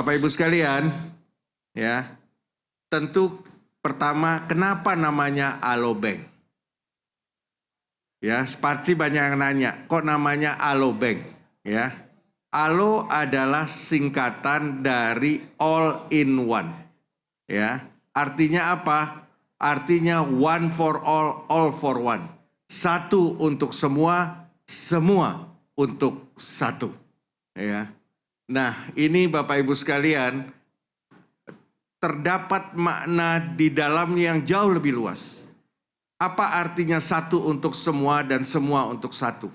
Bapak Ibu sekalian, ya, tentu pertama kenapa namanya Alobank? Ya, pasti banyak yang nanya, kok namanya Alobank? Ya, Alo adalah singkatan dari all in one. Ya, artinya apa? Artinya one for all for one. Satu untuk semua, semua untuk satu. Ya. Nah, ini Bapak Ibu sekalian, terdapat makna di dalamnya yang jauh lebih luas. Apa artinya satu untuk semua dan semua untuk satu?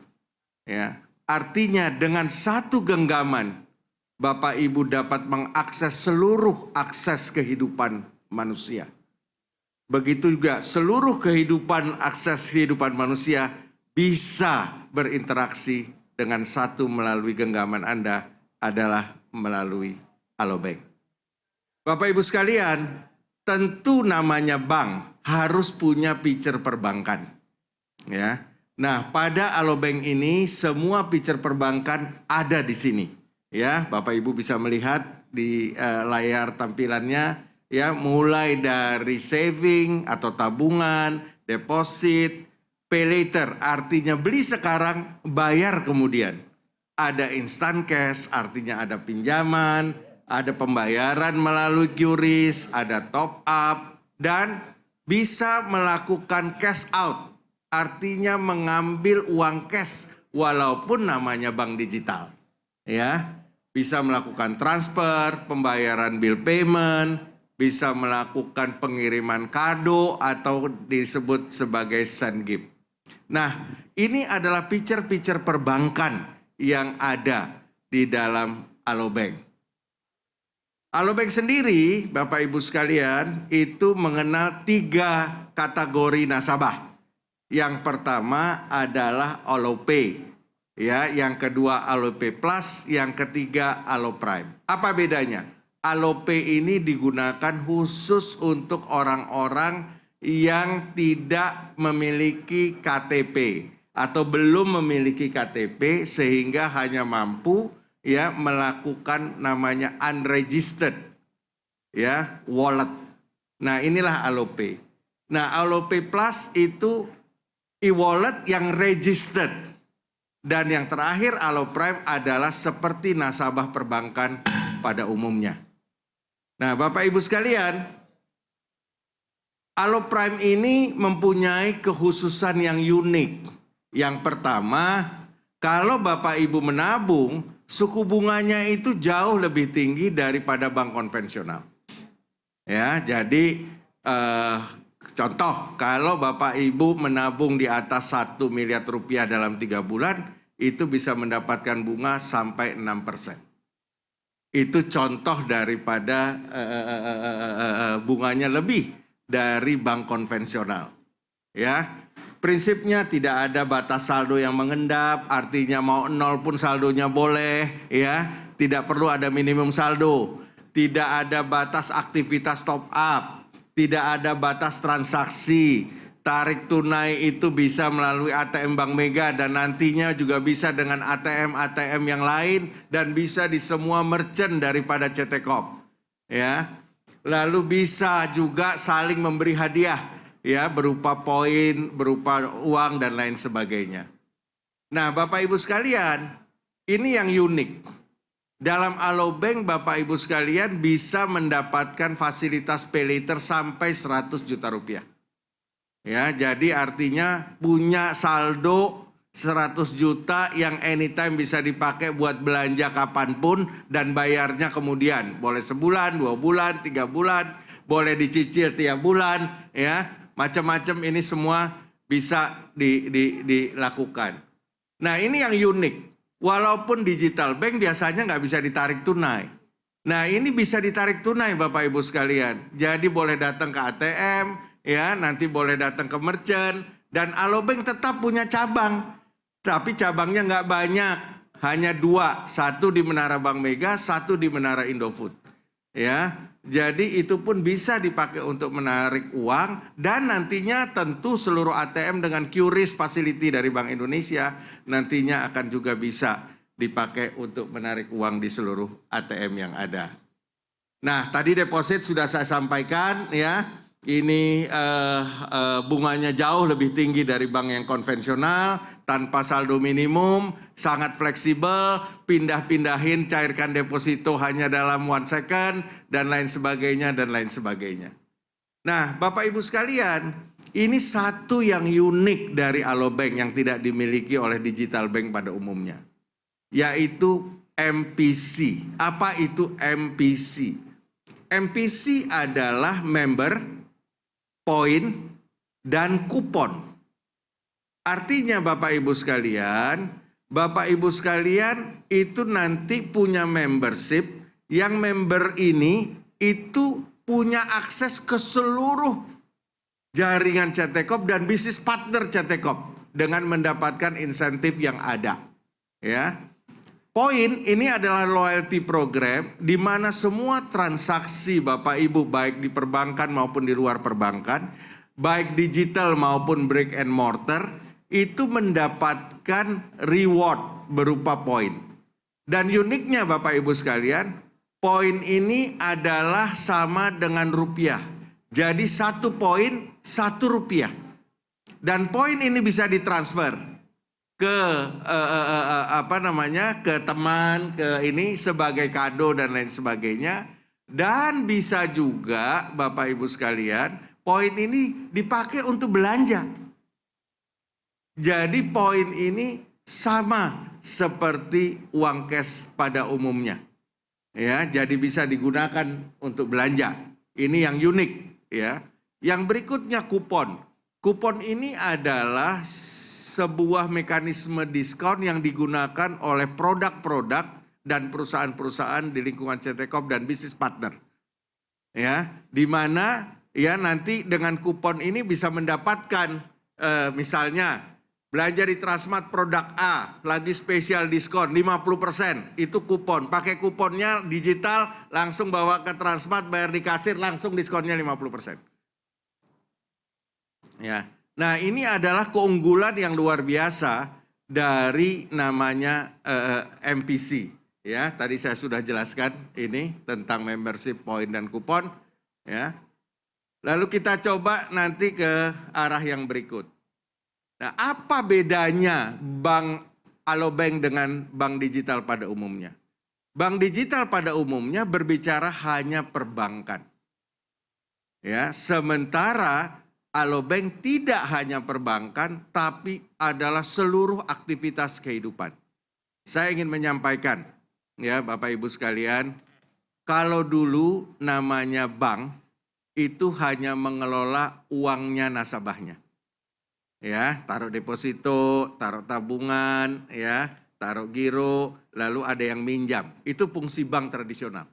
Ya, artinya dengan satu genggaman, Bapak Ibu dapat mengakses seluruh akses kehidupan manusia. Begitu juga seluruh akses kehidupan manusia bisa berinteraksi dengan satu melalui genggaman Anda adalah melalui Alobank. Bapak Ibu sekalian, tentu namanya bank harus punya feature perbankan. Ya. Nah, pada Alobank ini semua feature perbankan ada di sini. Ya, Bapak Ibu bisa melihat di layar tampilannya, ya, mulai dari saving atau tabungan, deposit, pay later, artinya beli sekarang, bayar kemudian. Ada instant cash, artinya ada pinjaman, ada pembayaran melalui QRIS, ada top up, dan bisa melakukan cash out, artinya mengambil uang cash walaupun namanya bank digital. Ya, bisa melakukan transfer, pembayaran bill payment, bisa melakukan pengiriman kado atau disebut sebagai send gift. Nah, ini adalah feature-feature perbankan yang ada di dalam Alobank. Alobank sendiri, Bapak Ibu sekalian, itu mengenal 3 kategori nasabah. Yang pertama adalah Alopay, ya, yang kedua Alopay Plus, yang ketiga Aloprime. Apa bedanya? Alopay ini digunakan khusus untuk orang-orang yang tidak memiliki KTP atau belum memiliki KTP sehingga hanya mampu, ya, melakukan namanya unregistered, ya, wallet. Nah, inilah Alopay. Nah, Alopay Plus itu e-wallet yang registered. Dan yang terakhir Aloprime adalah seperti nasabah perbankan pada umumnya. Nah, Bapak Ibu sekalian, Aloprime ini mempunyai kekhususan yang unik. Yang pertama, kalau Bapak Ibu menabung, suku bunganya itu jauh lebih tinggi daripada bank konvensional. Ya, jadi contoh, kalau Bapak Ibu menabung di atas 1 miliar rupiah dalam 3 bulan, itu bisa mendapatkan bunga sampai 6%. Itu contoh daripada bunganya lebih dari bank konvensional. Ya. Prinsipnya tidak ada batas saldo yang mengendap, artinya mau 0 pun saldonya boleh, ya. Tidak perlu ada minimum saldo, tidak ada batas aktivitas top up, tidak ada batas transaksi. Tarik tunai itu bisa melalui ATM Bank Mega dan nantinya juga bisa dengan ATM-ATM yang lain dan bisa di semua merchant daripada CT Corp. Ya. Lalu bisa juga saling memberi hadiah, ya, berupa poin, berupa uang dan lain sebagainya. Nah, Bapak Ibu sekalian, ini yang unik. Dalam Alobank, Bapak Ibu sekalian bisa mendapatkan fasilitas pay later sampai 100 juta rupiah. Ya, jadi artinya punya saldo 100 juta yang anytime bisa dipakai buat belanja kapanpun dan bayarnya kemudian. Boleh sebulan, 2 bulan, 3 bulan, boleh dicicil tiap bulan, ya. Macam-macam ini semua bisa dilakukan. Nah, ini yang unik. Walaupun digital bank biasanya nggak bisa ditarik tunai. Nah, ini bisa ditarik tunai Bapak Ibu sekalian. Jadi boleh datang ke ATM, ya, nanti boleh datang ke merchant. Dan Alobank tetap punya cabang. Tapi cabangnya nggak banyak. Hanya 2. Satu di Menara Bank Mega, satu di Menara Indofood. Ya. Jadi itu pun bisa dipakai untuk menarik uang dan nantinya tentu seluruh ATM dengan QRIS facility dari Bank Indonesia nantinya akan juga bisa dipakai untuk menarik uang di seluruh ATM yang ada. Nah, tadi deposit sudah saya sampaikan ya. Ini bunganya jauh lebih tinggi dari bank yang konvensional, tanpa saldo minimum, sangat fleksibel, pindah-pindahin, cairkan deposito hanya dalam 1 second, dan lain sebagainya, dan lain sebagainya. Nah, Bapak Ibu sekalian, ini satu yang unik dari Alobank yang tidak dimiliki oleh digital bank pada umumnya, yaitu MPC. Apa itu MPC? MPC adalah member, poin, dan kupon. Artinya Bapak Ibu sekalian itu nanti punya membership, yang member ini itu punya akses ke seluruh jaringan CT Corp dan bisnis partner CT Corp dengan mendapatkan insentif yang ada. Ya. Poin ini adalah loyalty program di mana semua transaksi Bapak Ibu baik di perbankan maupun di luar perbankan, baik digital maupun brick and mortar, itu mendapatkan reward berupa poin. Dan uniknya Bapak Ibu sekalian, poin ini adalah sama dengan rupiah. Jadi 1 poin 1 rupiah. Dan poin ini bisa ditransfer ke ke teman, ke ini sebagai kado dan lain sebagainya. Dan bisa juga Bapak Ibu sekalian, poin ini dipakai untuk belanja. Jadi poin ini sama seperti uang cash pada umumnya. Ya, jadi bisa digunakan untuk belanja. Ini yang unik ya. Yang berikutnya kupon. Kupon ini adalah sebuah mekanisme diskon yang digunakan oleh produk-produk dan perusahaan-perusahaan di lingkungan CT Corp dan bisnis partner. Ya, di mana ya nanti dengan kupon ini bisa mendapatkan misalnya belanja di Transmart produk A lagi spesial diskon 50%, itu kupon. Pakai kuponnya digital, langsung bawa ke Transmart, bayar di kasir, langsung diskonnya 50%. Ya. Nah, ini adalah keunggulan yang luar biasa dari namanya MPC. Ya, tadi saya sudah jelaskan ini tentang membership, poin dan kupon. Ya. Lalu kita coba nanti ke arah yang berikut. Nah, apa bedanya Bank Alobank dengan bank digital pada umumnya? Bank digital pada umumnya berbicara hanya perbankan. Ya, sementara Alobank tidak hanya perbankan, tapi adalah seluruh aktivitas kehidupan. Saya ingin menyampaikan, ya Bapak Ibu sekalian, kalau dulu namanya bank, itu hanya mengelola uangnya nasabahnya. Ya, taruh deposito, taruh tabungan, ya, taruh giro, lalu ada yang minjam. Itu fungsi bank tradisional.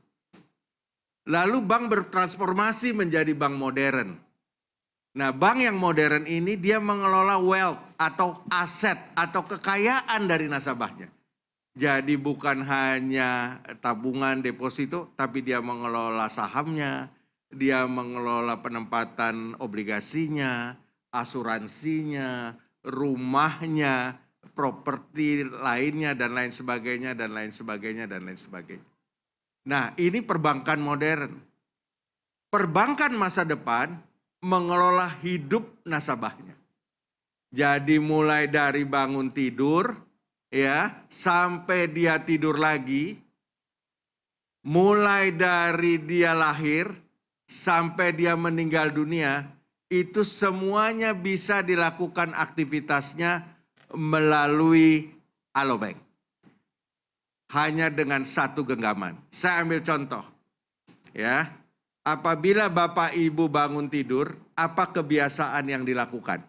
Lalu bank bertransformasi menjadi bank modern. Nah, bank yang modern ini dia mengelola wealth atau aset atau kekayaan dari nasabahnya. Jadi bukan hanya tabungan, deposito, tapi dia mengelola sahamnya, dia mengelola penempatan obligasinya, asuransinya, rumahnya, properti lainnya, dan lain sebagainya, dan lain sebagainya, dan lain sebagainya. Nah, ini perbankan modern. Perbankan masa depan mengelola hidup nasabahnya. Jadi mulai dari bangun tidur ya sampai dia tidur lagi, mulai dari dia lahir sampai dia meninggal dunia, itu semuanya bisa dilakukan aktivitasnya melalui Alobank. Hanya dengan satu genggaman. Saya ambil contoh. Ya. Apabila Bapak Ibu bangun tidur, apa kebiasaan yang dilakukan?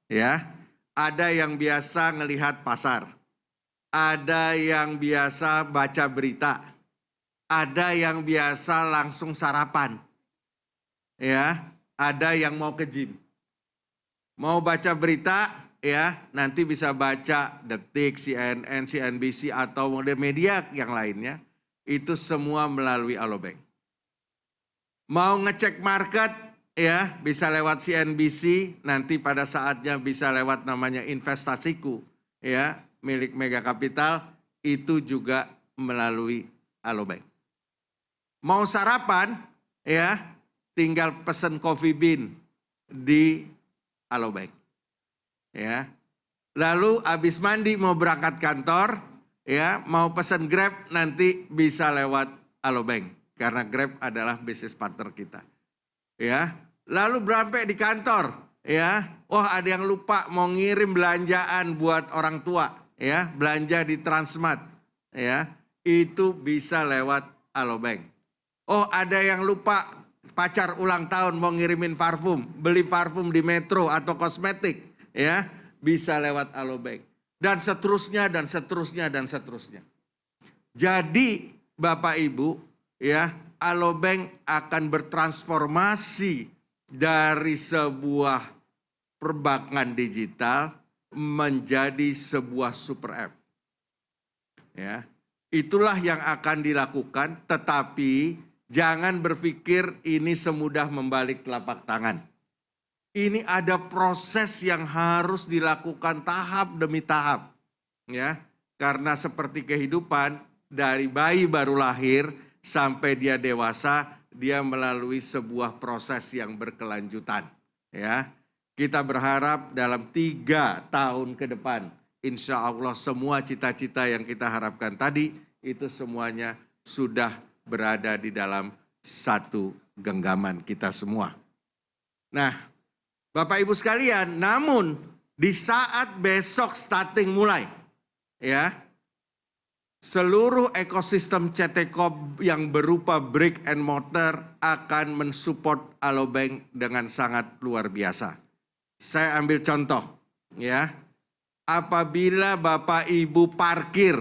Ya, ada yang biasa ngelihat pasar, ada yang biasa baca berita, ada yang biasa langsung sarapan, ya, ada yang mau ke gym, mau baca berita, ya, nanti bisa baca Detik, CNN, CNBC atau media yang lainnya, itu semua melalui Alobank. Mau ngecek market, ya bisa lewat CNBC, nanti pada saatnya bisa lewat namanya Investasiku, ya milik Mega Capital, itu juga melalui Alobank. Mau sarapan, ya, tinggal pesen Coffee Bean di Alobank. Ya. Lalu habis mandi mau berangkat kantor, ya, mau pesen Grab nanti bisa lewat Alobank karena Grab adalah bisnis partner kita. Ya. Lalu bersampai di kantor, ya. Oh, ada yang lupa mau ngirim belanjaan buat orang tua, ya, belanja di Transmart, ya. Itu bisa lewat Alobank. Oh, ada yang lupa pacar ulang tahun mau ngirimin parfum, beli parfum di Metro atau kosmetik, ya, bisa lewat Alobank. Dan seterusnya dan seterusnya dan seterusnya. Jadi Bapak Ibu, ya, Alobank akan bertransformasi dari sebuah perbankan digital menjadi sebuah super app. Ya, itulah yang akan dilakukan, tetapi jangan berpikir ini semudah membalik telapak tangan. Ini ada proses yang harus dilakukan tahap demi tahap. Ya, karena seperti kehidupan, dari bayi baru lahir sampai dia dewasa, dia melalui sebuah proses yang berkelanjutan. Ya, kita berharap dalam 3 tahun ke depan, insya Allah semua cita-cita yang kita harapkan tadi, itu semuanya sudah berada di dalam satu genggaman kita semua. Nah, Bapak Ibu sekalian, namun di saat besok starting mulai, ya, seluruh ekosistem CT Corp yang berupa brick and mortar akan mensupport Alobank dengan sangat luar biasa. Saya ambil contoh, ya. Apabila Bapak Ibu parkir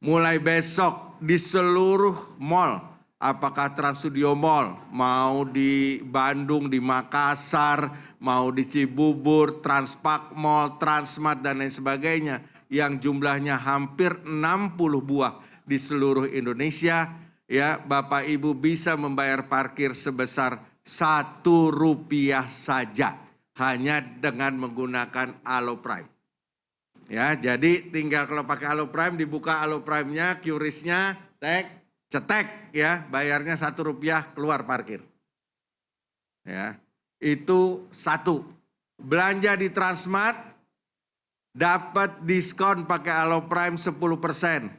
mulai besok di seluruh mall, apakah Trans Studio Mall, mau di Bandung, di Makassar, mau di Cibubur, Transpark Mall, Transmart dan lain sebagainya, yang jumlahnya hampir 60 buah di seluruh Indonesia, ya, Bapak Ibu bisa membayar parkir sebesar Rp1 saja hanya dengan menggunakan Aloprime. Ya, jadi tinggal kalau pakai Aloprime, dibuka Aloprime-nya, QRIS-nya, cetek, ya, bayarnya Rp1 keluar parkir. Ya, itu satu. Belanja di Transmart dapat diskon pakai Aloprime 10%.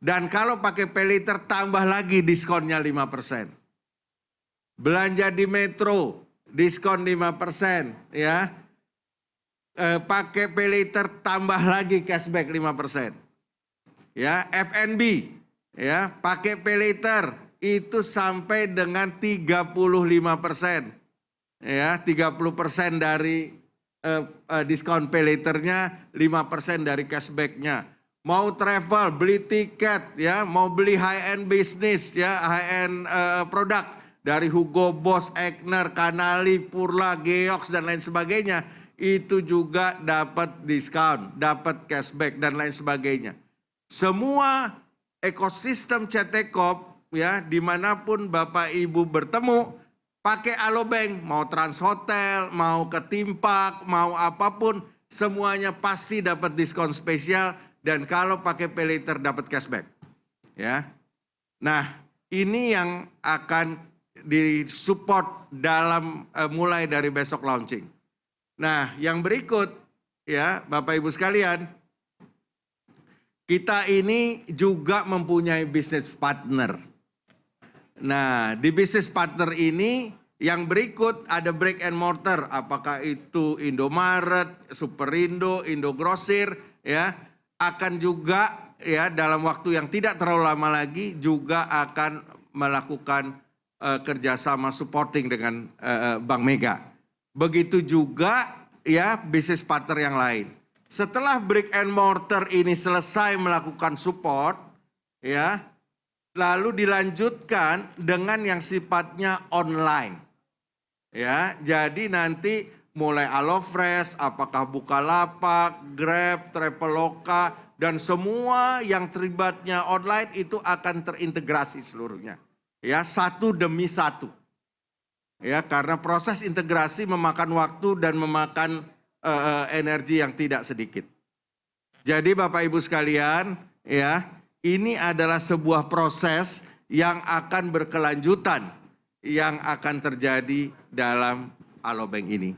Dan kalau pakai PayLater tambah lagi diskonnya 5%. Belanja di Metro diskon 5%, ya. Pakai PayLater tambah lagi cashback 5%. Ya, F&B, ya, pakai PayLater itu sampai dengan 35%. Ya, 30% dari diskon PayLater-nya, 5% dari cashback-nya. Mau travel, beli tiket, ya, mau beli high-end bisnis, ya, high-end produk dari Hugo Boss, Egner, Canali, Purla, Geox dan lain sebagainya, itu juga dapat diskon, dapat cashback dan lain sebagainya. Semua ekosistem CT Corp, ya, dimanapun Bapak Ibu bertemu, pakai Alobank, mau Trans Hotel, mau ke theme park, mau apapun, semuanya pasti dapat diskon spesial, dan kalau pakai PayLater dapat cashback. Ya. Nah, ini yang akan disupport dalam mulai dari besok launching. Nah, yang berikut, ya, Bapak Ibu sekalian, kita ini juga mempunyai business partner. Nah, di business partner ini yang berikut ada brick and mortar, apakah itu Indomaret, Superindo, Indogrosir, ya, akan juga, ya, dalam waktu yang tidak terlalu lama lagi juga akan melakukan kerjasama supporting dengan Bank Mega. Begitu juga, ya, bisnis partner yang lain. Setelah brick and mortar ini selesai melakukan support, ya, lalu dilanjutkan dengan yang sifatnya online. Ya, jadi nanti mulai Alofresh, apakah Bukalapak, Grab, Traveloka, dan semua yang terlibatnya online itu akan terintegrasi seluruhnya. Ya, satu demi satu. Ya, karena proses integrasi memakan waktu dan memakan energi yang tidak sedikit. Jadi Bapak Ibu sekalian, ya, ini adalah sebuah proses yang akan berkelanjutan, yang akan terjadi dalam Alobank ini.